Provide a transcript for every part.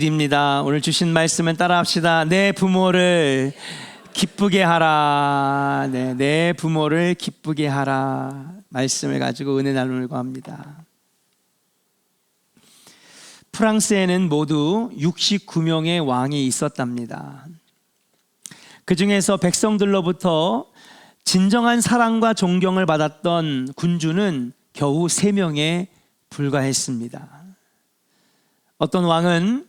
입니다. 오늘 주신 말씀은 따라합시다. 내 부모를 기쁘게 하라. 내 부모를 기쁘게 하라. 말씀을 가지고 은혜 나누려고 합니다. 프랑스에는 모두 69명의 왕이 있었답니다. 그 중에서 백성들로부터 진정한 사랑과 존경을 받았던 군주는 겨우 3명에 불과했습니다. 어떤 왕은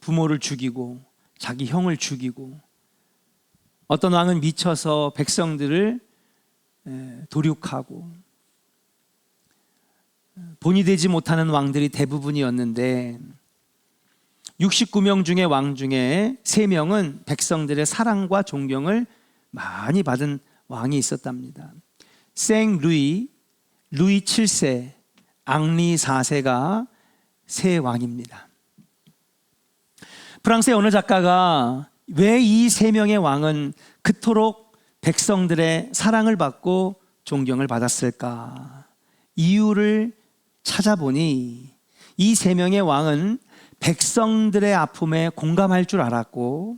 부모를 죽이고 자기 형을 죽이고, 어떤 왕은 미쳐서 백성들을 도륙하고, 본이 되지 못하는 왕들이 대부분이었는데 69명 중에 왕 중에 3명은 백성들의 사랑과 존경을 많이 받은 왕이 있었답니다. 생 루이 7세, 앙리 4세가 세 왕입니다. 프랑스의 어느 작가가 왜 이 3명의 왕은 그토록 백성들의 사랑을 받고 존경을 받았을까? 이유를 찾아보니 이 3명의 왕은 백성들의 아픔에 공감할 줄 알았고,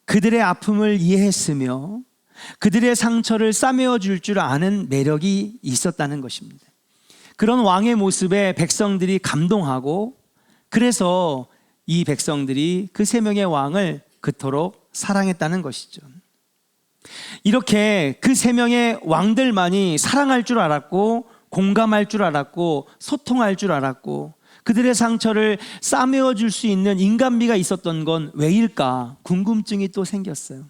그들의 아픔을 이해했으며 그들의 상처를 싸매어 줄 줄 아는 매력이 있었다는 것입니다. 그런 왕의 모습에 백성들이 감동하고, 그래서 이 백성들이 그 3명의 왕을 그토록 사랑했다는 것이죠. 이렇게 그 3명의 왕들만이 사랑할 줄 알았고, 공감할 줄 알았고, 소통할 줄 알았고, 그들의 상처를 싸매어 줄 수 있는 인간미가 있었던 건 왜일까? 궁금증이 또 생겼어요.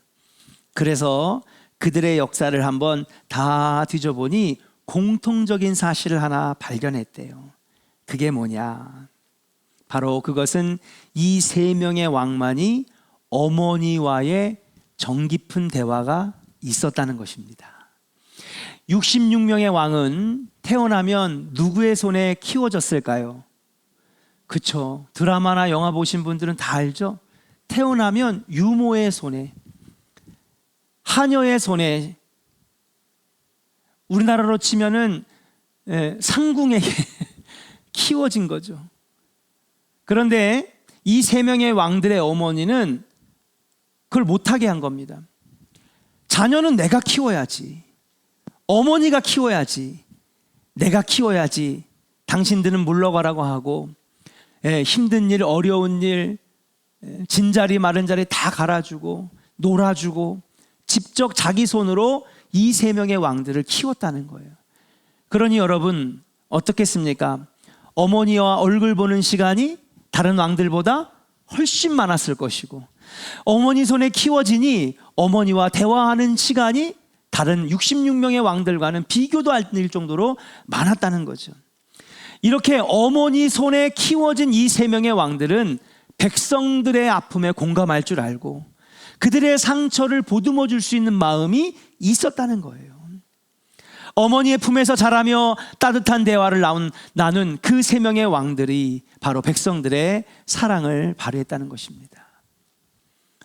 그래서 그들의 역사를 한번 다 뒤져보니 공통적인 사실을 하나 발견했대요. 그게 뭐냐? 바로 그것은 이 3명의 왕만이 어머니와의 정 깊은 대화가 있었다는 것입니다. 66명의 왕은 태어나면 누구의 손에 키워졌을까요? 그쵸, 드라마나 영화 보신 분들은 다 알죠? 태어나면 유모의 손에, 하녀의 손에, 우리나라로 치면은 상궁에게 키워진 거죠. 그런데 이 3명의 왕들의 어머니는 그걸 못하게 한 겁니다. 자녀는 내가 키워야지, 어머니가 키워야지, 내가 키워야지, 당신들은 물러가라고 하고, 힘든 일, 어려운 일, 진자리 마른 자리 다 갈아주고 놀아주고 직접 자기 손으로 이 3명의 왕들을 키웠다는 거예요. 그러니 여러분 어떻겠습니까? 어머니와 얼굴 보는 시간이 다른 왕들보다 훨씬 많았을 것이고, 어머니 손에 키워지니 어머니와 대화하는 시간이 다른 66명의 왕들과는 비교도 안 될 정도로 많았다는 거죠. 이렇게 어머니 손에 키워진 이 3명의 왕들은 백성들의 아픔에 공감할 줄 알고 그들의 상처를 보듬어 줄 수 있는 마음이 있었다는 거예요. 어머니의 품에서 자라며 따뜻한 대화를 나눈 그 3명의 왕들이 바로 백성들의 사랑을 발휘했다는 것입니다.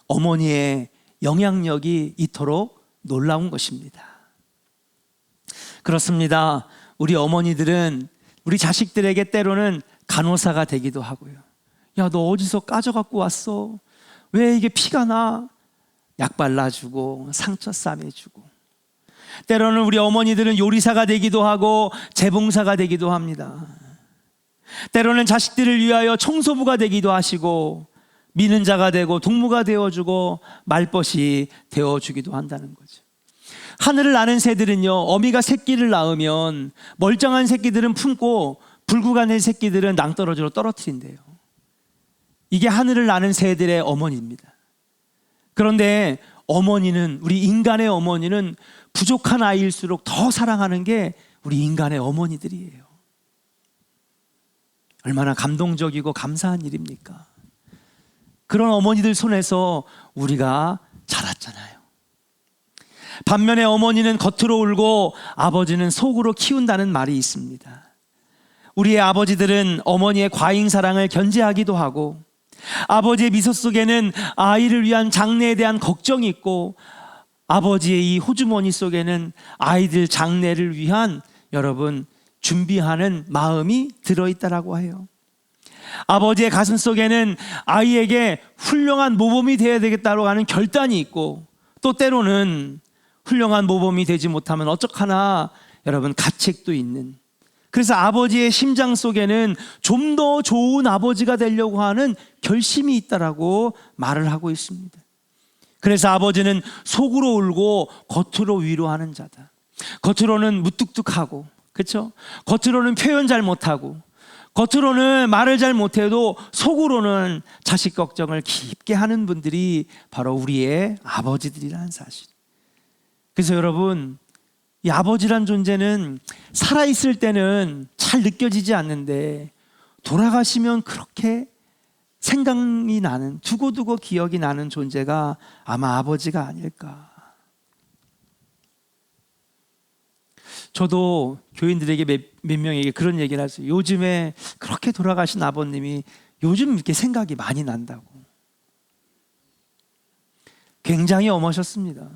어머니의 영향력이 이토록 놀라운 것입니다. 그렇습니다. 우리 어머니들은 우리 자식들에게 때로는 간호사가 되기도 하고요. 야, 너 어디서 까져갖고 왔어? 왜 이게 피가 나? 약 발라주고 상처 싸매주고, 때로는 우리 어머니들은 요리사가 되기도 하고 재봉사가 되기도 합니다. 때로는 자식들을 위하여 청소부가 되기도 하시고 미는 자가 되고 동무가 되어주고 말벗이 되어주기도 한다는 거죠. 하늘을 나는 새들은요, 어미가 새끼를 낳으면 멀쩡한 새끼들은 품고 불구간의 새끼들은 낭떠러지로 떨어뜨린대요. 이게 하늘을 나는 새들의 어머니입니다. 그런데 어머니는, 우리 인간의 어머니는 부족한 아이일수록 더 사랑하는 게 우리 인간의 어머니들이에요. 얼마나 감동적이고 감사한 일입니까? 그런 어머니들 손에서 우리가 자랐잖아요. 반면에 어머니는 겉으로 울고 아버지는 속으로 키운다는 말이 있습니다. 우리의 아버지들은 어머니의 과잉 사랑을 견제하기도 하고, 아버지의 미소 속에는 아이를 위한 장래에 대한 걱정이 있고, 아버지의 이 호주머니 속에는 아이들 장래를 위한 여러분 준비하는 마음이 들어있다라고 해요. 아버지의 가슴 속에는 아이에게 훌륭한 모범이 되어야 되겠다고 하는 결단이 있고, 또 때로는 훌륭한 모범이 되지 못하면 어떡하나 여러분 가책도 있는, 그래서 아버지의 심장 속에는 좀 더 좋은 아버지가 되려고 하는 결심이 있다라고 말을 하고 있습니다. 그래서 아버지는 속으로 울고 겉으로 위로하는 자다. 겉으로는 무뚝뚝하고, 그렇죠? 겉으로는 표현 잘 못하고, 겉으로는 말을 잘 못해도 속으로는 자식 걱정을 깊게 하는 분들이 바로 우리의 아버지들이라는 사실. 그래서 여러분, 이 아버지란 존재는 살아있을 때는 잘 느껴지지 않는데 돌아가시면 그렇게 생각이 나는, 두고두고 기억이 나는 존재가 아마 아버지가 아닐까. 저도 교인들에게 몇 명에게 그런 얘기를 했어요. 요즘에 그렇게 돌아가신 아버님이 요즘 이렇게 생각이 많이 난다고. 굉장히 엄하셨습니다.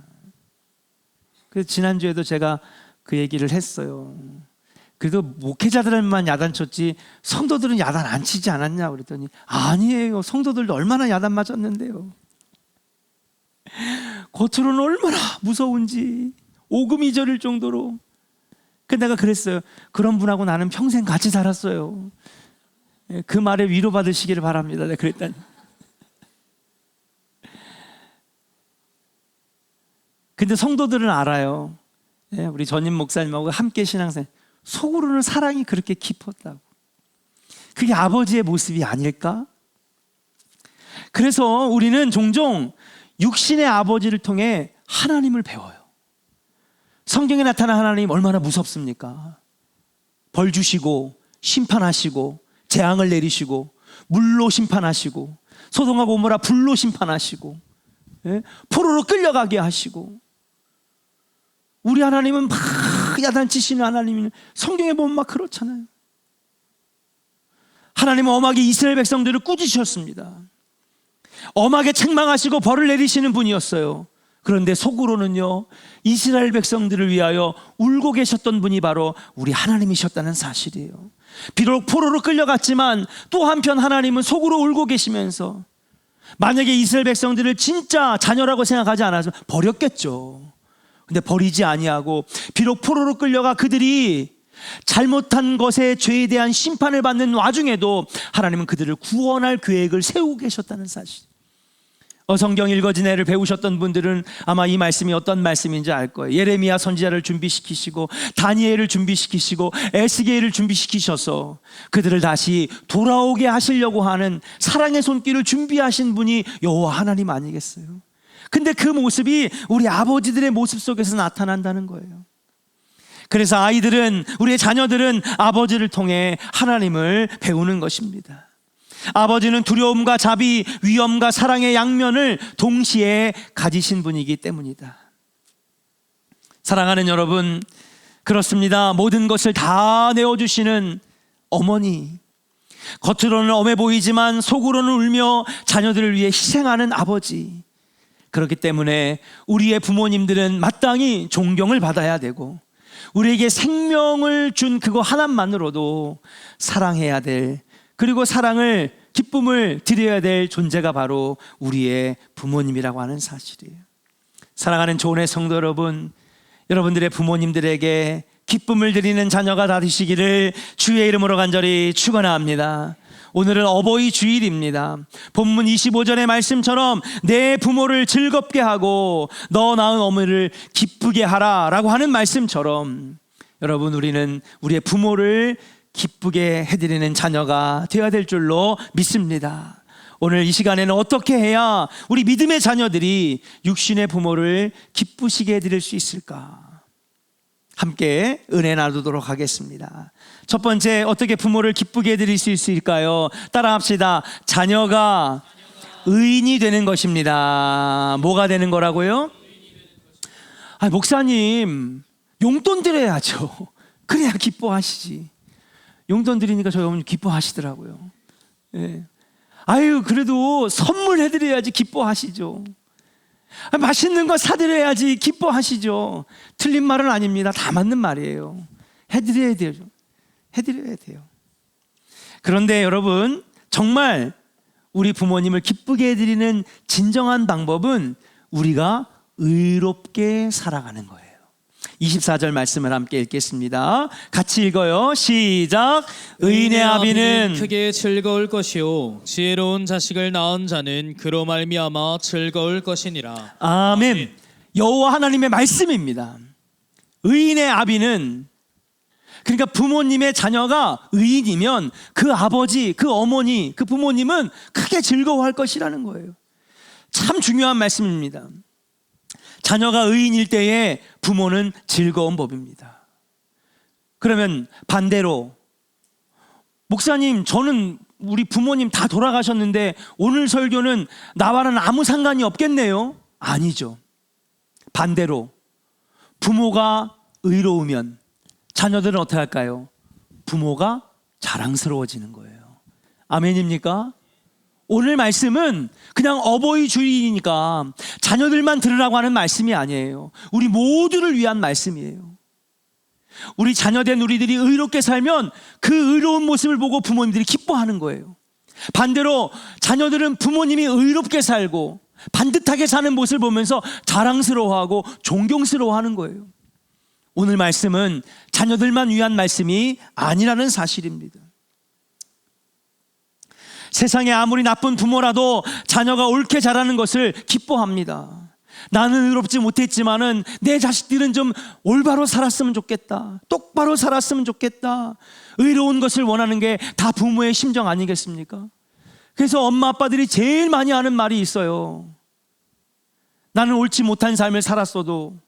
그래서 지난주에도 제가 그 얘기를 했어요. 그래도 목회자들만 야단쳤지 성도들은 야단 안 치지 않았냐 그랬더니, 아니에요, 성도들도 얼마나 야단 맞았는데요. 겉으로는 얼마나 무서운지 오금이 저릴 정도로. 근데 내가 그랬어요. 그런 분하고 나는 평생 같이 살았어요. 그 말에 위로받으시기를 바랍니다. 내가 그랬더니, 근데 성도들은 알아요. 우리 전임 목사님하고 함께 신앙생활, 속으로는 사랑이 그렇게 깊었다고. 그게 아버지의 모습이 아닐까? 그래서 우리는 종종 육신의 아버지를 통해 하나님을 배워요. 성경에 나타난 하나님 얼마나 무섭습니까? 벌 주시고 심판하시고 재앙을 내리시고 물로 심판하시고 소돔과 고모라 불로 심판하시고, 포로로 끌려가게 하시고. 우리 하나님은 막 야단치시는 하나님이 성경에 보면 막 그렇잖아요. 하나님은 엄하게 이스라엘 백성들을 꾸짖으셨습니다. 엄하게 책망하시고 벌을 내리시는 분이었어요. 그런데 속으로는요, 이스라엘 백성들을 위하여 울고 계셨던 분이 바로 우리 하나님이셨다는 사실이에요. 비록 포로로 끌려갔지만 또 한편 하나님은 속으로 울고 계시면서, 만약에 이스라엘 백성들을 진짜 자녀라고 생각하지 않았으면 버렸겠죠. 근데 버리지 아니하고, 비록 포로로 끌려가 그들이 잘못한 것의 죄에 대한 심판을 받는 와중에도 하나님은 그들을 구원할 계획을 세우고 계셨다는 사실. 성경 읽어지네를 배우셨던 분들은 아마 이 말씀이 어떤 말씀인지 알 거예요. 예레미야 선지자를 준비시키시고 다니엘을 준비시키시고 에스겔을 준비시키셔서 그들을 다시 돌아오게 하시려고 하는 사랑의 손길을 준비하신 분이 여호와 하나님 아니겠어요? 근데 그 모습이 우리 아버지들의 모습 속에서 나타난다는 거예요. 그래서 아이들은, 우리의 자녀들은 아버지를 통해 하나님을 배우는 것입니다. 아버지는 두려움과 자비, 위엄과 사랑의 양면을 동시에 가지신 분이기 때문이다. 사랑하는 여러분, 그렇습니다. 모든 것을 다 내어주시는 어머니, 겉으로는 엄해 보이지만 속으로는 울며 자녀들을 위해 희생하는 아버지. 그렇기 때문에 우리의 부모님들은 마땅히 존경을 받아야 되고, 우리에게 생명을 준 그거 하나만으로도 사랑해야 될, 그리고 사랑을, 기쁨을 드려야 될 존재가 바로 우리의 부모님이라고 하는 사실이에요. 사랑하는 조은의 성도 여러분, 여러분들의 부모님들에게 기쁨을 드리는 자녀가 다 되시기를 주의 이름으로 간절히 축원합니다. 오늘은 어버이 주일입니다. 본문 25절의 말씀처럼 내 부모를 즐겁게 하고 너 낳은 어머니를 기쁘게 하라 라고 하는 말씀처럼, 여러분, 우리는 우리의 부모를 기쁘게 해드리는 자녀가 되어야 될 줄로 믿습니다. 오늘 이 시간에는 어떻게 해야 우리 믿음의 자녀들이 육신의 부모를 기쁘시게 해드릴 수 있을까? 함께 은혜 나누도록 하겠습니다. 첫 번째, 어떻게 부모를 기쁘게 해드릴 수 있을까요? 따라합시다. 자녀가 의인이 되는 것입니다. 뭐가 되는 거라고요? 목사님, 용돈 드려야죠. 그래야 기뻐하시지. 용돈 드리니까 저희 어머니 기뻐하시더라고요. 예. 그래도 선물해드려야지 기뻐하시죠. 맛있는 거 사드려야지 기뻐하시죠. 틀린 말은 아닙니다. 다 맞는 말이에요. 해드려야 돼요. 해드려야 돼요. 그런데 여러분, 정말 우리 부모님을 기쁘게 해드리는 진정한 방법은 우리가 의롭게 살아가는 거예요. 24절 말씀을 함께 읽겠습니다. 같이 읽어요. 시작. 의인의 아비는 크게 즐거울 것이요 지혜로운 자식을 낳은 자는 그로 말미암아 즐거울 것이니라. 아멘. 여호와 하나님의 말씀입니다. 의인의 아비는, 그러니까 부모님의 자녀가 의인이면 그 아버지, 그 어머니, 그 부모님은 크게 즐거워할 것이라는 거예요. 참 중요한 말씀입니다. 자녀가 의인일 때에 부모는 즐거운 법입니다. 그러면 반대로, 목사님, 저는 우리 부모님 다 돌아가셨는데 오늘 설교는 나와는 아무 상관이 없겠네요. 아니죠. 반대로 부모가 의로우면 자녀들은 어떻게 할까요? 부모가 자랑스러워지는 거예요. 아멘입니까? 오늘 말씀은 그냥 어버이 주일이니까 자녀들만 들으라고 하는 말씀이 아니에요. 우리 모두를 위한 말씀이에요. 우리 자녀된 우리들이 의롭게 살면 그 의로운 모습을 보고 부모님들이 기뻐하는 거예요. 반대로 자녀들은 부모님이 의롭게 살고 반듯하게 사는 모습을 보면서 자랑스러워하고 존경스러워하는 거예요. 오늘 말씀은 자녀들만 위한 말씀이 아니라는 사실입니다. 세상에 아무리 나쁜 부모라도 자녀가 옳게 자라는 것을 기뻐합니다. 나는 의롭지 못했지만은 내 자식들은 좀 올바로 살았으면 좋겠다. 똑바로 살았으면 좋겠다. 의로운 것을 원하는 게 다 부모의 심정 아니겠습니까? 그래서 엄마 아빠들이 제일 많이 하는 말이 있어요. 나는 옳지 못한 삶을 살았어도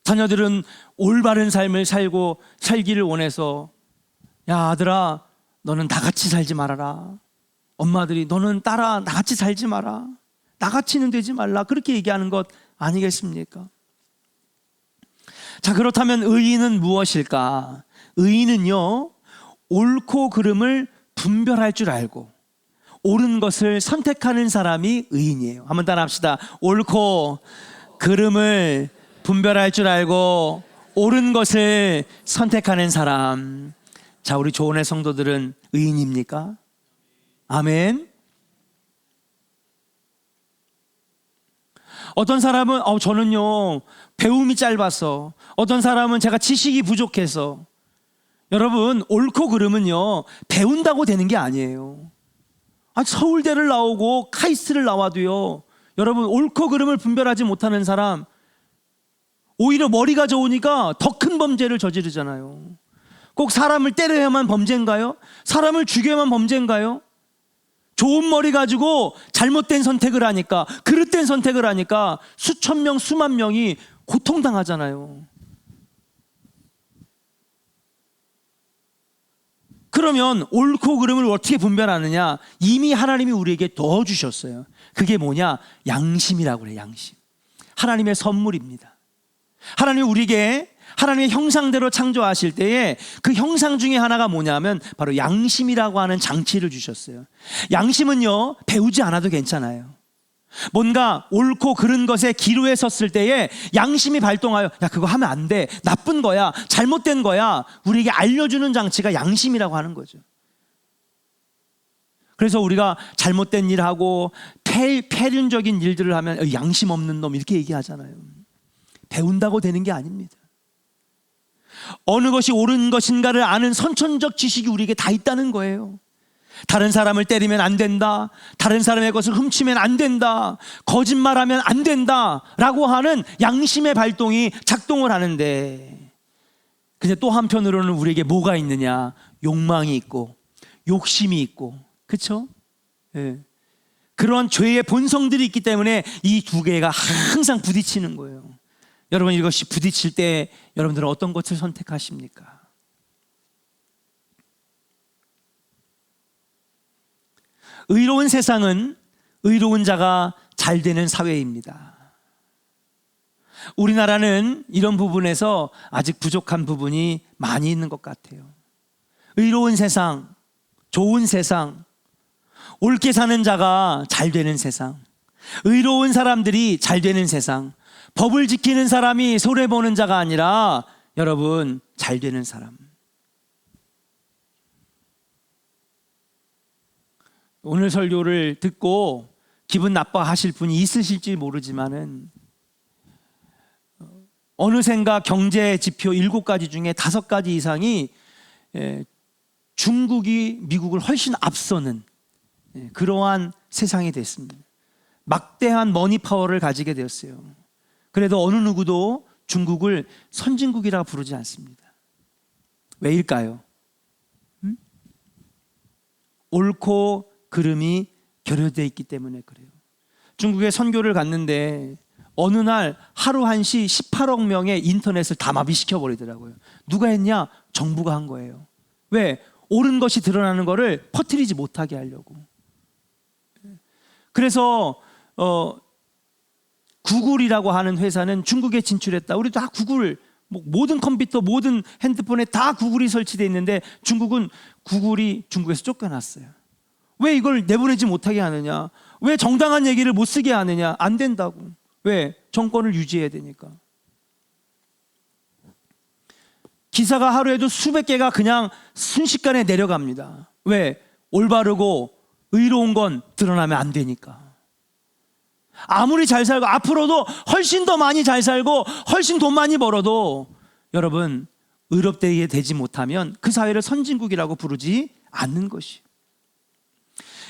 자녀들은 올바른 삶을 살기를 원해서, 야 아들아, 너는 나같이 살지 말아라. 엄마들이 너는 딸아 나같이 살지 마라. 나같이는 되지 말라. 그렇게 얘기하는 것 아니겠습니까? 자, 그렇다면 의인은 무엇일까? 의인은요, 옳고 그름을 분별할 줄 알고 옳은 것을 선택하는 사람이 의인이에요. 한번 따라 합시다. 옳고 그름을 분별할 줄 알고 옳은 것을 선택하는 사람. 자, 우리 조은의 성도들은 의인입니까? 아멘. 어떤 사람은 저는요 배움이 짧아서, 어떤 사람은 제가 지식이 부족해서. 여러분, 옳고 그름은요 배운다고 되는 게 아니에요. 서울대를 나오고 카이스트를 나와도요, 여러분, 옳고 그름을 분별하지 못하는 사람 오히려 머리가 좋으니까 더 큰 범죄를 저지르잖아요. 꼭 사람을 때려야만 범죄인가요? 사람을 죽여야만 범죄인가요? 좋은 머리 가지고 잘못된 선택을 하니까, 그릇된 선택을 하니까 수천 명, 수만 명이 고통당하잖아요. 그러면 옳고 그름을 어떻게 분별하느냐? 이미 하나님이 우리에게 넣어주셨어요. 그게 뭐냐? 양심이라고 그래요. 양심. 하나님의 선물입니다. 하나님이 우리에게 하나님의 형상대로 창조하실 때에 그 형상 중에 하나가 뭐냐면 바로 양심이라고 하는 장치를 주셨어요. 양심은요 배우지 않아도 괜찮아요. 뭔가 옳고 그른 것에 기로에 섰을 때에 양심이 발동하여, 야 그거 하면 안 돼, 나쁜 거야, 잘못된 거야, 우리에게 알려주는 장치가 양심이라고 하는 거죠. 그래서 우리가 잘못된 일하고 폐륜적인 일들을 하면 양심 없는 놈 이렇게 얘기하잖아요. 배운다고 되는 게 아닙니다. 어느 것이 옳은 것인가를 아는 선천적 지식이 우리에게 다 있다는 거예요. 다른 사람을 때리면 안 된다, 다른 사람의 것을 훔치면 안 된다, 거짓말하면 안 된다 라고 하는 양심의 발동이 작동을 하는데, 근데 또 한편으로는 우리에게 뭐가 있느냐? 욕망이 있고 욕심이 있고, 그렇죠? 예. 그런 죄의 본성들이 있기 때문에 이 두 개가 항상 부딪히는 거예요. 여러분, 이것이 부딪힐 때 여러분들은 어떤 것을 선택하십니까? 의로운 세상은 의로운 자가 잘 되는 사회입니다. 우리나라는 이런 부분에서 아직 부족한 부분이 많이 있는 것 같아요. 의로운 세상, 좋은 세상, 옳게 사는 자가 잘 되는 세상, 의로운 사람들이 잘 되는 세상, 법을 지키는 사람이 손해보는 자가 아니라 여러분 잘 되는 사람. 오늘 설교를 듣고 기분 나빠하실 분이 있으실지 모르지만은 어느샌가 경제 지표 7가지 중에 5가지 이상이 중국이 미국을 훨씬 앞서는 그러한 세상이 됐습니다. 막대한 머니 파워를 가지게 되었어요. 그래도 어느 누구도 중국을 선진국이라 부르지 않습니다. 왜일까요? 옳고 그름이 결여되어 있기 때문에 그래요. 중국에 선교를 갔는데 어느 날 하루 한시 18억 명의 인터넷을 다 마비시켜 버리더라고요. 누가 했냐? 정부가 한 거예요. 왜? 옳은 것이 드러나는 것을 퍼뜨리지 못하게 하려고. 그래서 구글이라고 하는 회사는 중국에 진출했다. 우리 다 구글, 모든 컴퓨터, 모든 핸드폰에 다 구글이 설치되어 있는데 중국은 구글이 중국에서 쫓겨났어요. 왜 이걸 내보내지 못하게 하느냐? 왜 정당한 얘기를 못 쓰게 하느냐? 안 된다고. 왜? 정권을 유지해야 되니까. 기사가 하루에도 수백 개가 그냥 순식간에 내려갑니다. 왜? 올바르고 의로운 건 드러나면 안 되니까. 아무리 잘 살고 앞으로도 훨씬 더 많이 잘 살고 훨씬 돈 많이 벌어도 여러분 의롭게 되지 못하면 그 사회를 선진국이라고 부르지 않는 것이에요.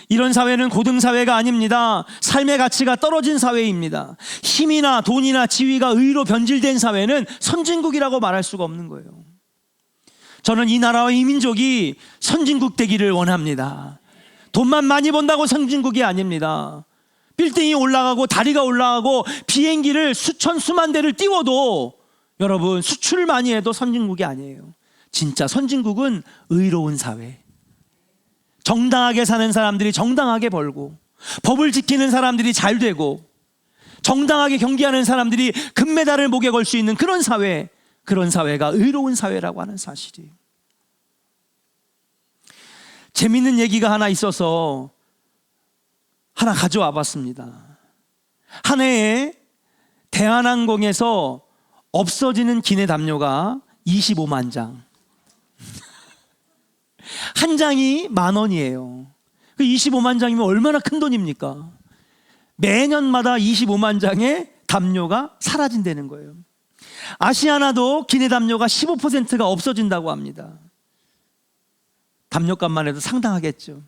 이런 사회는 고등사회가 아닙니다. 삶의 가치가 떨어진 사회입니다. 힘이나 돈이나 지위가 의로 변질된 사회는 선진국이라고 말할 수가 없는 거예요. 저는 이 나라와 이 민족이 선진국 되기를 원합니다. 돈만 많이 번다고 선진국이 아닙니다. 빌딩이 올라가고 다리가 올라가고 비행기를 수천 수만 대를 띄워도 여러분 수출을 많이 해도 선진국이 아니에요. 진짜 선진국은 의로운 사회, 정당하게 사는 사람들이 정당하게 벌고 법을 지키는 사람들이 잘 되고 정당하게 경기하는 사람들이 금메달을 목에 걸 수 있는 그런 사회, 그런 사회가 의로운 사회라고 하는 사실이에요. 재밌는 얘기가 하나 있어서 하나 가져와 봤습니다. 한 해에 대한항공에서 없어지는 기내 담요가 25만 장. 한 장이 10,000원이에요. 그 25만 장이면 얼마나 큰 돈입니까? 매년마다 25만 장의 담요가 사라진다는 거예요. 아시아나도 기내 담요가 15%가 없어진다고 합니다. 담요값만 해도 상당하겠죠.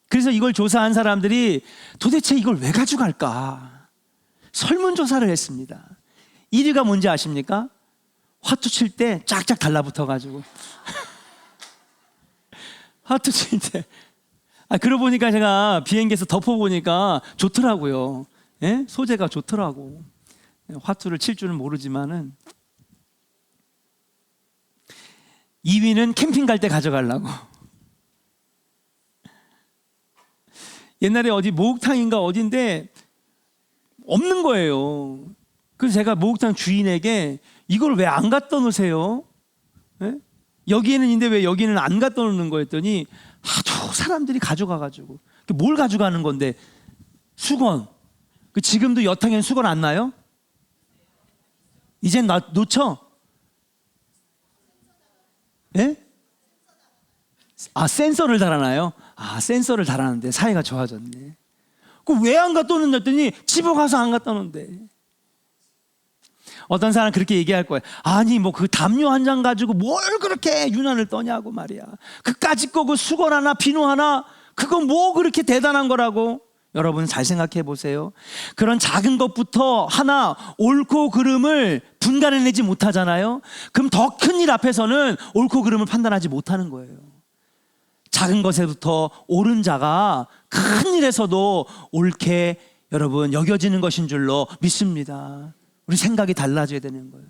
그래서 이걸 조사한 사람들이 도대체 이걸 왜 가져갈까? 설문조사를 했습니다. 1위가 뭔지 아십니까? 화투 칠 때 쫙쫙 달라붙어가지고 화투 칠 때 그러고 보니까 제가 비행기에서 덮어보니까 좋더라고요. 예? 소재가 좋더라고. 화투를 칠 줄은 모르지만은 2위는 캠핑 갈 때 가져가려고. 옛날에 어디 목욕탕인가 어딘데 없는 거예요. 그래서 제가 목욕탕 주인에게 이걸 왜 안 갖다 놓으세요? 예? 여기에는 있는데 왜 여기는 안 갖다 놓는 거 했더니 하도 사람들이 가져가가지고. 뭘 가져가는 건데? 수건. 지금도 여탕에는 수건 안 나요? 이젠 놓쳐? 예? 센서를 달아놔요? 센서를 달았는데 사이가 좋아졌네. 왜 안 갖다 놓는다 했더니 집에 가서 안 갖다 놓는데. 어떤 사람은 그렇게 얘기할 거예요. 아니 그 담요 한 장 가지고 뭘 그렇게 유난을 떠냐고 말이야. 그까짓 거 그 수건 하나 비누 하나 그거 뭐 그렇게 대단한 거라고. 여러분 잘 생각해 보세요. 그런 작은 것부터 하나 옳고 그름을 분간해내지 못하잖아요. 그럼 더 큰 일 앞에서는 옳고 그름을 판단하지 못하는 거예요. 작은 것에부터 옳은 자가 큰 일에서도 옳게 여러분 여겨지는 것인 줄로 믿습니다. 우리 생각이 달라져야 되는 거예요.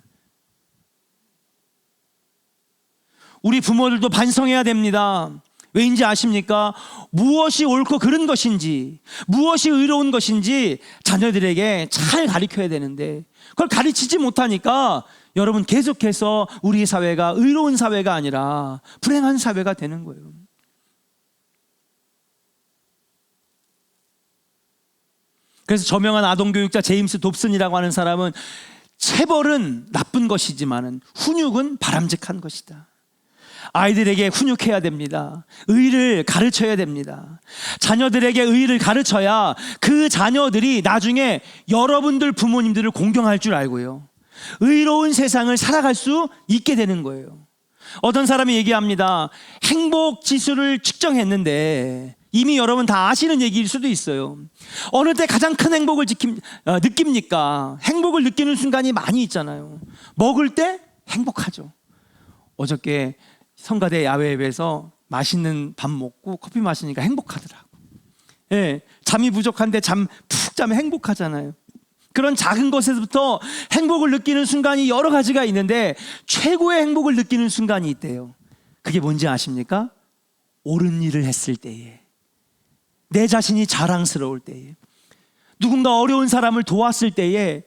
우리 부모들도 반성해야 됩니다. 왜인지 아십니까? 무엇이 옳고 그른 것인지, 무엇이 의로운 것인지 자녀들에게 잘 가르쳐야 되는데 그걸 가르치지 못하니까 여러분 계속해서 우리 사회가 의로운 사회가 아니라 불행한 사회가 되는 거예요. 그래서 저명한 아동교육자 제임스 dobson이라고 하는 사람은 체벌은 나쁜 것이지만 훈육은 바람직한 것이다. 아이들에게 훈육해야 됩니다. 의를 가르쳐야 됩니다. 자녀들에게 의를 가르쳐야 그 자녀들이 나중에 여러분들 부모님들을 공경할 줄 알고요, 의로운 세상을 살아갈 수 있게 되는 거예요. 어떤 사람이 얘기합니다. 행복 지수를 측정했는데, 이미 여러분 다 아시는 얘기일 수도 있어요. 어느 때 가장 큰 행복을 느낍니까? 행복을 느끼는 순간이 많이 있잖아요. 먹을 때 행복하죠. 어저께 성가대 야외에서 맛있는 밥 먹고 커피 마시니까 행복하더라고. 예, 잠이 부족한데 잠 푹 자면 행복하잖아요. 그런 작은 것에서부터 행복을 느끼는 순간이 여러 가지가 있는데, 최고의 행복을 느끼는 순간이 있대요. 그게 뭔지 아십니까? 옳은 일을 했을 때에, 내 자신이 자랑스러울 때에, 누군가 어려운 사람을 도왔을 때에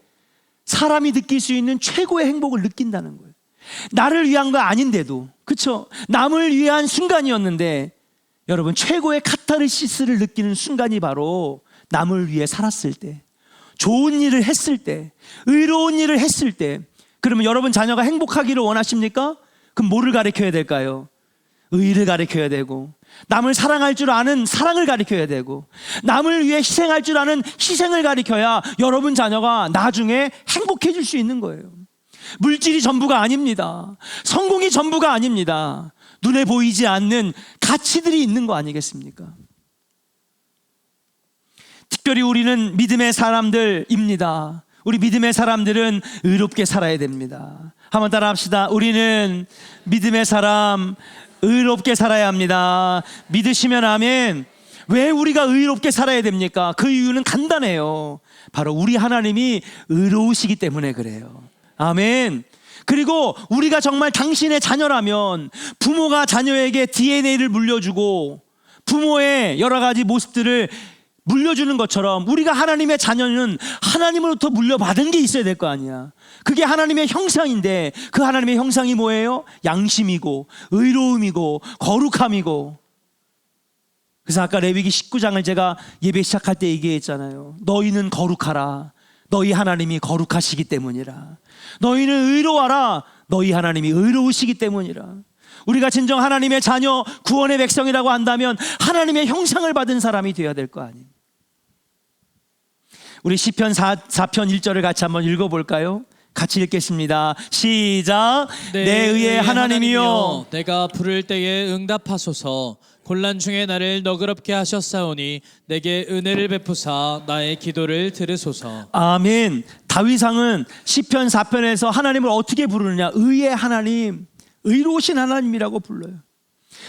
사람이 느낄 수 있는 최고의 행복을 느낀다는 거예요. 나를 위한 거 아닌데도, 그렇죠? 남을 위한 순간이었는데, 여러분, 최고의 카타르시스를 느끼는 순간이 바로 남을 위해 살았을 때, 좋은 일을 했을 때, 의로운 일을 했을 때. 그러면 여러분 자녀가 행복하기를 원하십니까? 그럼 뭐를 가르쳐야 될까요? 의를 가르쳐야 되고, 남을 사랑할 줄 아는 사랑을 가르쳐야 되고, 남을 위해 희생할 줄 아는 희생을 가르쳐야 여러분 자녀가 나중에 행복해질 수 있는 거예요. 물질이 전부가 아닙니다. 성공이 전부가 아닙니다. 눈에 보이지 않는 가치들이 있는 거 아니겠습니까? 특별히 우리는 믿음의 사람들입니다. 우리 믿음의 사람들은 의롭게 살아야 됩니다. 한번 따라 합시다. 우리는 믿음의 사람, 의롭게 살아야 합니다. 믿으시면 아멘. 왜 우리가 의롭게 살아야 됩니까? 그 이유는 간단해요. 바로 우리 하나님이 의로우시기 때문에 그래요. 아멘. 그리고 우리가 정말 당신의 자녀라면 부모가 자녀에게 DNA를 물려주고 부모의 여러 가지 모습들을 물려주는 것처럼, 우리가 하나님의 자녀는 하나님으로부터 물려받은 게 있어야 될 거 아니야. 그게 하나님의 형상인데, 그 하나님의 형상이 뭐예요? 양심이고 의로움이고 거룩함이고. 그래서 아까 레위기 19장을 제가 예배 시작할 때 얘기했잖아요. 너희는 거룩하라. 너희 하나님이 거룩하시기 때문이라. 너희는 의로워라. 너희 하나님이 의로우시기 때문이라. 우리가 진정 하나님의 자녀, 구원의 백성이라고 한다면 하나님의 형상을 받은 사람이 되어야 될 거 아니에요. 우리 시편 4편 1절을 같이 한번 읽어볼까요? 같이 읽겠습니다. 시작. 내 의의 하나님이여, 내가 부를 때에 응답하소서. 곤란 중에 나를 너그럽게 하셨사오니 내게 은혜를 베푸사 나의 기도를 들으소서. 아멘. 다윗왕은 시편 4편에서 하나님을 어떻게 부르느냐? 의의 하나님, 의로우신 하나님이라고 불러요.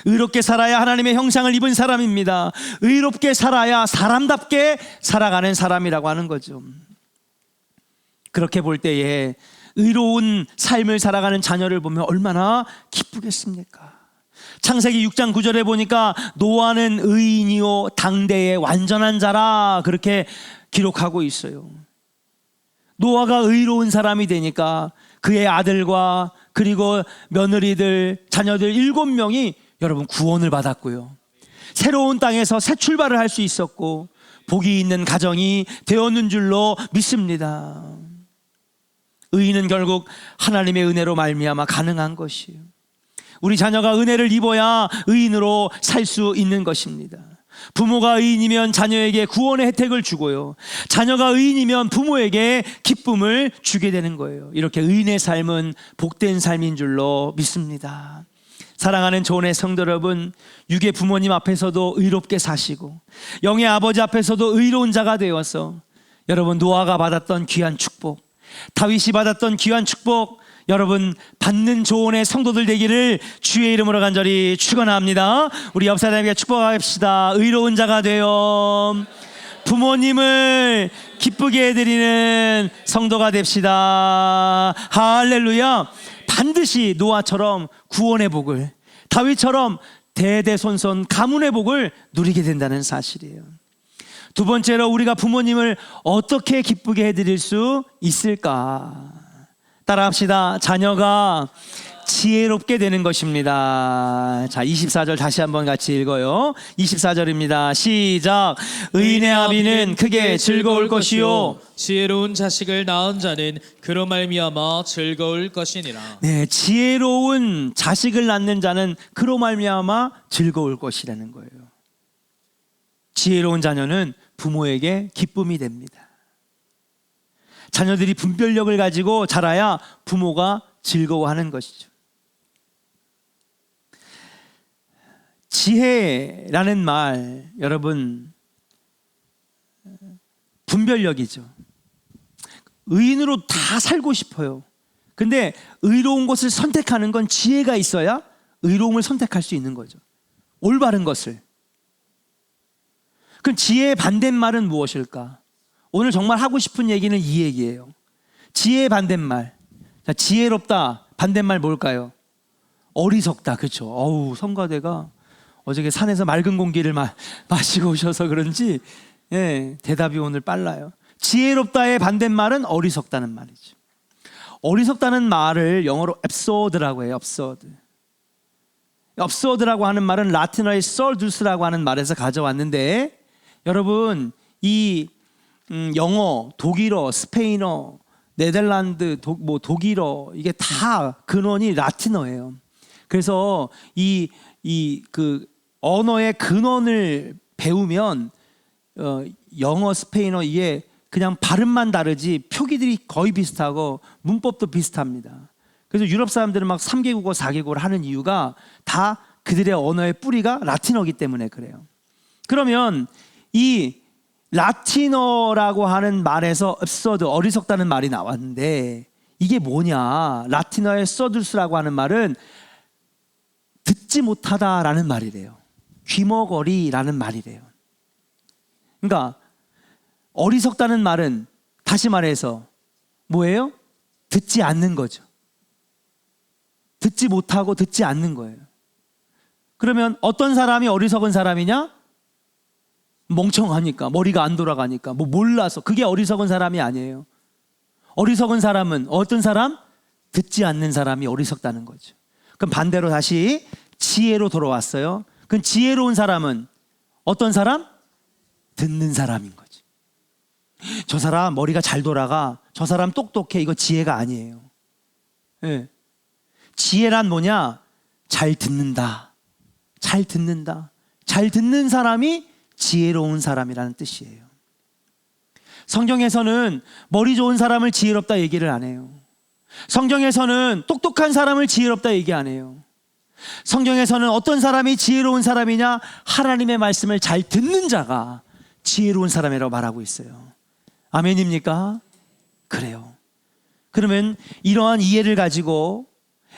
의롭게 살아야 하나님의 형상을 입은 사람입니다. 의롭게 살아야 사람답게 살아가는 사람이라고 하는 거죠. 그렇게 볼 때에 의로운 삶을 살아가는 자녀를 보면 얼마나 기쁘겠습니까? 창세기 6장 9절에 보니까 노아는 의인이요 당대의 완전한 자라, 그렇게 기록하고 있어요. 노아가 의로운 사람이 되니까 그의 아들과 그리고 며느리들, 자녀들 7명이 여러분 구원을 받았고요, 새로운 땅에서 새 출발을 할 수 있었고 복이 있는 가정이 되었는 줄로 믿습니다. 의인은 결국 하나님의 은혜로 말미암아 가능한 것이에요. 우리 자녀가 은혜를 입어야 의인으로 살 수 있는 것입니다. 부모가 의인이면 자녀에게 구원의 혜택을 주고요, 자녀가 의인이면 부모에게 기쁨을 주게 되는 거예요. 이렇게 의인의 삶은 복된 삶인 줄로 믿습니다. 사랑하는 조은의 성도 여러분, 육의 부모님 앞에서도 의롭게 사시고 영의 아버지 앞에서도 의로운 자가 되어서 여러분 노아가 받았던 귀한 축복, 다윗이 받았던 귀한 축복 여러분 받는 조은의 성도들 되기를 주의 이름으로 간절히 축원합니다. 우리 옆 사람에게 축복합시다. 의로운 자가 되어 부모님을 기쁘게 해드리는 성도가 됩시다. 할렐루야. 반드시 노아처럼 구원의 복을, 다윗처럼 대대손손 가문의 복을 누리게 된다는 사실이에요. 두 번째로 우리가 부모님을 어떻게 기쁘게 해드릴 수 있을까? 따라합시다. 자녀가 지혜롭게 되는 것입니다. 자, 24절 다시 한번 같이 읽어요. 24절입니다. 시작. 의인의 아비는 크게 즐거울 것이요. 지혜로운 자식을 낳은 자는 그로 말미암아 즐거울 것이니라. 네, 지혜로운 자식을 낳는 자는 그로 말미암아 즐거울 것이라는 거예요. 지혜로운 자녀는 부모에게 기쁨이 됩니다. 자녀들이 분별력을 가지고 자라야 부모가 즐거워하는 것이죠. 지혜라는 말, 여러분, 분별력이죠. 의인으로 다 살고 싶어요. 근데 의로운 것을 선택하는 건 지혜가 있어야 의로움을 선택할 수 있는 거죠. 올바른 것을. 그럼 지혜의 반대말은 무엇일까? 오늘 정말 하고 싶은 얘기는 이 얘기예요. 지혜의 반대말. 자, 지혜롭다 반대말 뭘까요? 어리석다. 그렇죠. 어우, 성가대가 어저께 산에서 맑은 공기를 마시고 오셔서 그런지 대답이 오늘 빨라요. 지혜롭다의 반대말은 어리석다는 말이죠. 어리석다는 말을 영어로 absurd라고 해요. absurd라고 하는 말은 라틴어의 sordus라고 하는 말에서 가져왔는데, 여러분 이 영어, 독일어, 스페인어, 네덜란드, 독일어, 이게 다 근원이 라틴어예요. 그래서 그 언어의 근원을 배우면 영어, 스페인어 이게 그냥 발음만 다르지 표기들이 거의 비슷하고 문법도 비슷합니다. 그래서 유럽 사람들은 막 3개국어, 4개국어를 하는 이유가 다 그들의 언어의 뿌리가 라틴어이기 때문에 그래요. 그러면 이 라틴어라고 하는 말에서 absurd, 어리석다는 말이 나왔는데 이게 뭐냐? 라틴어의 서두스라고 하는 말은 듣지 못하다라는 말이래요. 귀머거리라는 말이래요. 그러니까 어리석다는 말은 다시 말해서 뭐예요? 듣지 않는 거죠. 듣지 못하고 듣지 않는 거예요. 그러면 어떤 사람이 어리석은 사람이냐? 멍청하니까, 머리가 안 돌아가니까, 몰라서. 그게 어리석은 사람이 아니에요. 어리석은 사람은 어떤 사람? 듣지 않는 사람이 어리석다는 거죠. 그럼 반대로 다시 지혜로 돌아왔어요. 그럼 지혜로운 사람은 어떤 사람? 듣는 사람인 거죠. 저 사람 머리가 잘 돌아가, 저 사람 똑똑해, 이거 지혜가 아니에요. 네. 지혜란 뭐냐? 잘 듣는다. 잘 듣는다. 잘 듣는 사람이 지혜로운 사람이라는 뜻이에요. 성경에서는 머리 좋은 사람을 지혜롭다 얘기를 안 해요. 성경에서는 똑똑한 사람을 지혜롭다 얘기 안 해요. 성경에서는 어떤 사람이 지혜로운 사람이냐? 하나님의 말씀을 잘 듣는 자가 지혜로운 사람이라고 말하고 있어요. 아멘입니까? 그래요. 그러면 이러한 이해를 가지고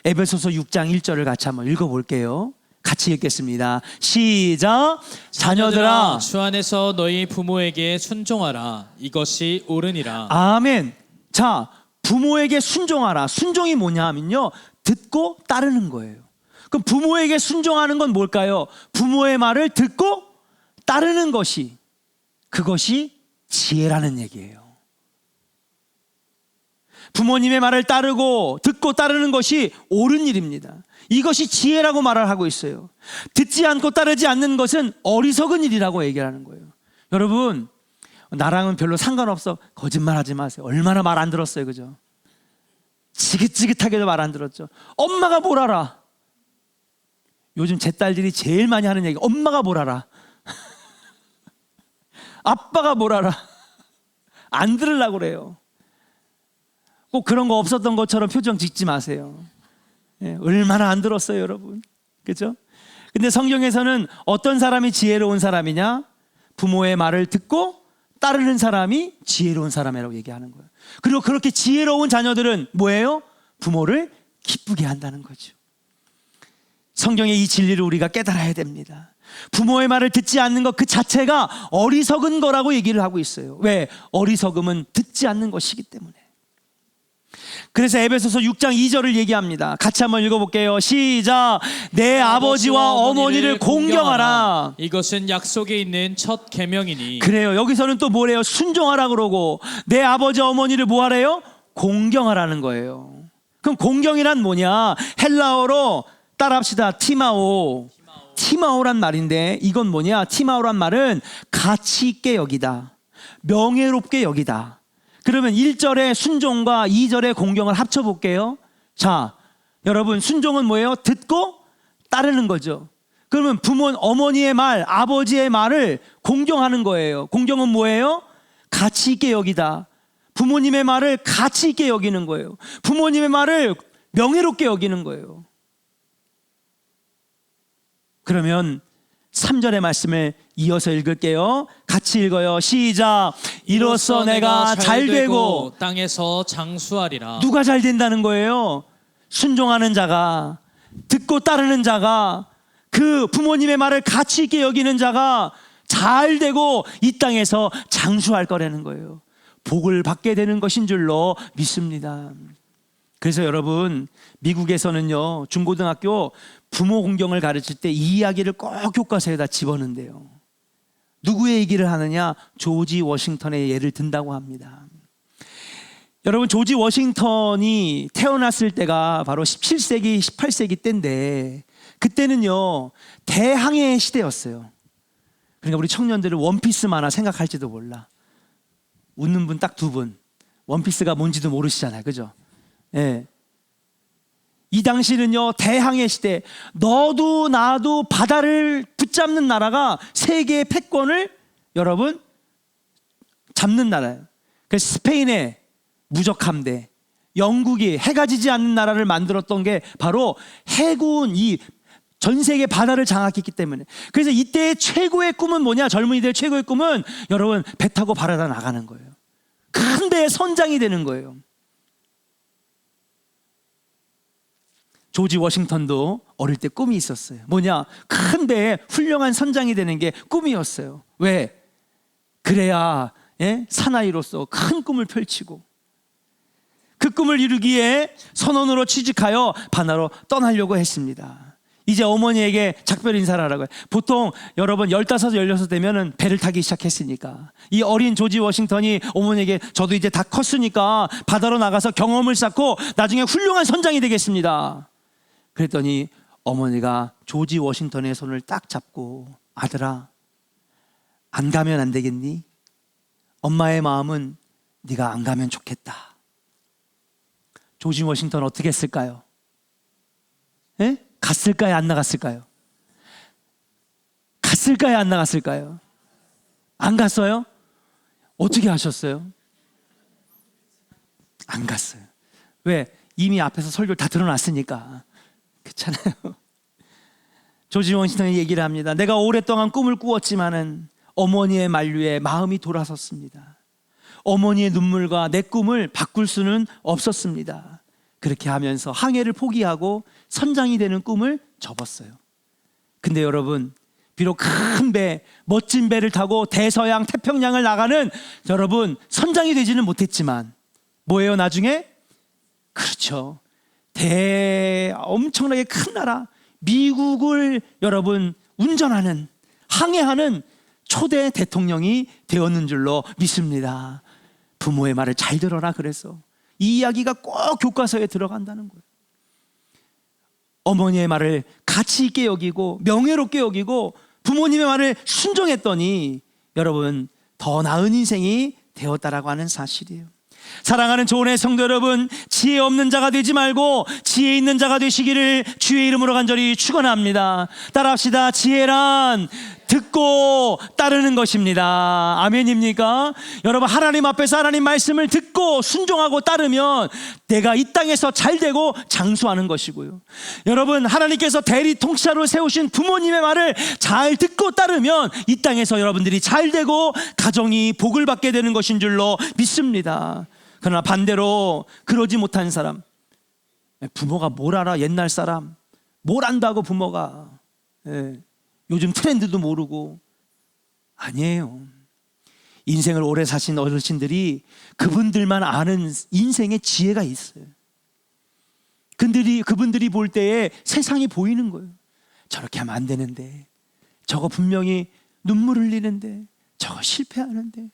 에베소서 6장 1절을 같이 한번 읽어볼게요. 같이 읽겠습니다. 시작. 자녀들아, 주 안에서 너희 부모에게 순종하라. 이것이 옳으니라. 아멘. 자, 부모에게 순종하라. 순종이 뭐냐 하면요, 듣고 따르는 거예요. 그럼 부모에게 순종하는 건 뭘까요? 부모의 말을 듣고 따르는 것이, 그것이 지혜라는 얘기예요. 부모님의 말을 따르고 듣고 따르는 것이 옳은 일입니다. 이것이 지혜라고 말을 하고 있어요. 듣지 않고 따르지 않는 것은 어리석은 일이라고 얘기하는 거예요. 여러분, 나랑은 별로 상관없어. 거짓말하지 마세요. 얼마나 말 안 들었어요, 그죠? 지긋지긋하게도 말 안 들었죠. 엄마가 뭘 알아? 요즘 제 딸들이 제일 많이 하는 얘기, 엄마가 뭘 알아? 아빠가 뭘 알아? 안 들으려고 그래요. 꼭 그런 거 없었던 것처럼 표정 짓지 마세요. 얼마나 안 들었어요, 여러분. 그렇죠? 근데 성경에서는 어떤 사람이 지혜로운 사람이냐? 부모의 말을 듣고 따르는 사람이 지혜로운 사람이라고 얘기하는 거예요. 그리고 그렇게 지혜로운 자녀들은 뭐예요? 부모를 기쁘게 한다는 거죠. 성경의 이 진리를 우리가 깨달아야 됩니다. 부모의 말을 듣지 않는 것 그 자체가 어리석은 거라고 얘기를 하고 있어요. 왜? 어리석음은 듣지 않는 것이기 때문에. 그래서 에베소서 6장 2절을 얘기합니다. 같이 한번 읽어볼게요. 시작. 내 아버지와 어머니를 공경하라. 이것은 약속에 있는 첫 계명이니. 그래요. 여기서는 또 뭐래요? 순종하라 그러고 내 아버지 어머니를 뭐 하래요? 공경하라는 거예요. 그럼 공경이란 뭐냐? 헬라어로 따라합시다. 티마오란 말인데 이건 뭐냐? 티마오란 말은 가치 있게 여기다, 명예롭게 여기다. 그러면 1절의 순종과 2절의 공경을 합쳐볼게요. 자, 여러분, 순종은 뭐예요? 듣고 따르는 거죠. 그러면 어머니의 말, 아버지의 말을 공경하는 거예요. 공경은 뭐예요? 가치 있게 여기다. 부모님의 말을 가치 있게 여기는 거예요. 부모님의 말을 명예롭게 여기는 거예요. 그러면 3절의 말씀을 이어서 읽을게요. 같이 읽어요. 시작. 이로써 내가 잘 되고 땅에서 장수하리라. 누가 잘 된다는 거예요? 순종하는 자가, 듣고 따르는 자가, 그 부모님의 말을 가치 있게 여기는 자가 잘 되고 이 땅에서 장수할 거라는 거예요. 복을 받게 되는 것인 줄로 믿습니다. 그래서 여러분, 미국에서는요, 중고등학교 부모 공경을 가르칠 때 이 이야기를 꼭 교과서에다 집어넣는데요. 누구의 얘기를 하느냐? 조지 워싱턴의 예를 든다고 합니다. 여러분, 조지 워싱턴이 태어났을 때가 바로 17세기, 18세기 때인데 그때는요, 대항해 시대였어요. 그러니까 우리 청년들은 원피스 만화 생각할지도 몰라. 웃는 분 딱 2분. 원피스가 뭔지도 모르시잖아요. 그죠? 예. 이 당시는요, 대항해 시대, 너도 나도 바다를 붙잡는 나라가 세계의 패권을 여러분 잡는 나라예요. 그래서 스페인의 무적함대, 영국이 해가 지지 않는 나라를 만들었던 게 바로 해군, 이 전 세계 바다를 장악했기 때문에. 그래서 이때의 최고의 꿈은 뭐냐? 젊은이들의 최고의 꿈은 여러분, 배 타고 바다에 나가는 거예요. 큰 배의 선장이 되는 거예요. 조지 워싱턴도 어릴 때 꿈이 있었어요. 뭐냐? 큰 배에 훌륭한 선장이 되는 게 꿈이었어요. 왜? 그래야 사나이로서 큰 꿈을 펼치고 그 꿈을 이루기에 선원으로 취직하여 바다로 떠나려고 했습니다. 이제 어머니에게 작별 인사를 하라고 해요. 보통 여러분 15, 16 되면은 배를 타기 시작했으니까 이 어린 조지 워싱턴이 어머니에게 저도 이제 다 컸으니까 바다로 나가서 경험을 쌓고 나중에 훌륭한 선장이 되겠습니다. 그랬더니 어머니가 조지 워싱턴의 손을 딱 잡고, 아들아, 안 가면 안 되겠니? 엄마의 마음은 네가 안 가면 좋겠다. 조지 워싱턴 어떻게 했을까요? 예? 갔을까요? 안 나갔을까요? 갔을까요? 안 나갔을까요? 안 갔어요? 어떻게 하셨어요? 안 갔어요. 왜? 이미 앞에서 설교를 다 들어놨으니까. 그렇잖아요. 조지 워싱턴이 얘기를 합니다. 내가 오랫동안 꿈을 꾸었지만은 어머니의 만류에 마음이 돌아섰습니다. 어머니의 눈물과 내 꿈을 바꿀 수는 없었습니다. 그렇게 하면서 항해를 포기하고 선장이 되는 꿈을 접었어요. 근데 여러분, 비록 큰 배, 멋진 배를 타고 대서양 태평양을 나가는 여러분, 선장이 되지는 못했지만 뭐예요 나중에? 그렇죠, 엄청나게 큰 나라 미국을 여러분 운전하는, 항해하는 초대 대통령이 되었는 줄로 믿습니다. 부모의 말을 잘 들어라. 그래서 이 이야기가 꼭 교과서에 들어간다는 거예요. 어머니의 말을 가치 있게 여기고 명예롭게 여기고 부모님의 말을 순종했더니 여러분 더 나은 인생이 되었다라고 하는 사실이에요. 사랑하는 조은의 성도 여러분, 지혜 없는 자가 되지 말고 지혜 있는 자가 되시기를 주의 이름으로 간절히 축원합니다. 따라합시다. 지혜란 듣고 따르는 것입니다. 아멘입니까? 여러분, 하나님 앞에서 하나님 말씀을 듣고 순종하고 따르면 내가 이 땅에서 잘되고 장수하는 것이고요. 여러분, 하나님께서 대리 통치자로 세우신 부모님의 말을 잘 듣고 따르면 이 땅에서 여러분들이 잘되고 가정이 복을 받게 되는 것인 줄로 믿습니다. 그러나 반대로 그러지 못한 사람, 부모가 뭘 알아? 옛날 사람 뭘 안다고 부모가, 요즘 트렌드도 모르고. 아니에요. 인생을 오래 사신 어르신들이 그분들만 아는 인생의 지혜가 있어요. 그분들이 볼 때에 세상이 보이는 거예요. 저렇게 하면 안 되는데, 저거 분명히 눈물 흘리는데, 저거 실패하는데.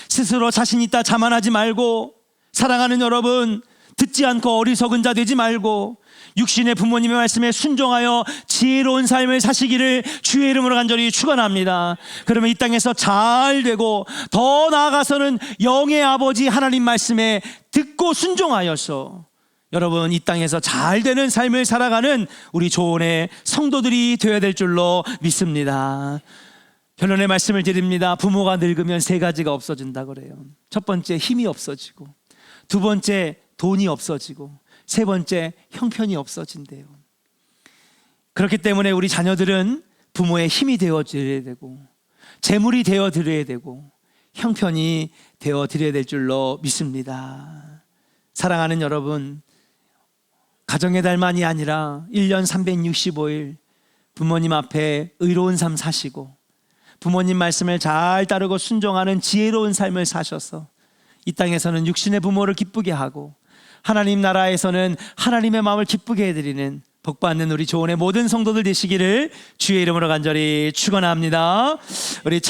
스스로 자신 있다 자만하지 말고 사랑하는 여러분, 듣지 않고 어리석은 자 되지 말고 육신의 부모님의 말씀에 순종하여 지혜로운 삶을 사시기를 주의 이름으로 간절히 축원합니다. 그러면 이 땅에서 잘 되고 더 나아가서는 영의 아버지 하나님 말씀에 듣고 순종하여서 여러분 이 땅에서 잘 되는 삶을 살아가는 우리 조언의 성도들이 되어야 될 줄로 믿습니다. 결론의 말씀을 드립니다. 부모가 늙으면 세 가지가 없어진다 그래요. 첫 번째, 힘이 없어지고, 두 번째, 돈이 없어지고, 세 번째, 형편이 없어진대요. 그렇기 때문에 우리 자녀들은 부모의 힘이 되어드려야 되고, 재물이 되어드려야 되고, 형편이 되어드려야 될 줄로 믿습니다. 사랑하는 여러분, 가정의 달만이 아니라 1년 365일 부모님 앞에 의로운 삶 사시고 부모님 말씀을 잘 따르고 순종하는 지혜로운 삶을 사셔서 이 땅에서는 육신의 부모를 기쁘게 하고 하나님 나라에서는 하나님의 마음을 기쁘게 해드리는 복받는 우리 조언의 모든 성도들 되시기를 주의 이름으로 간절히 축원합니다. 우리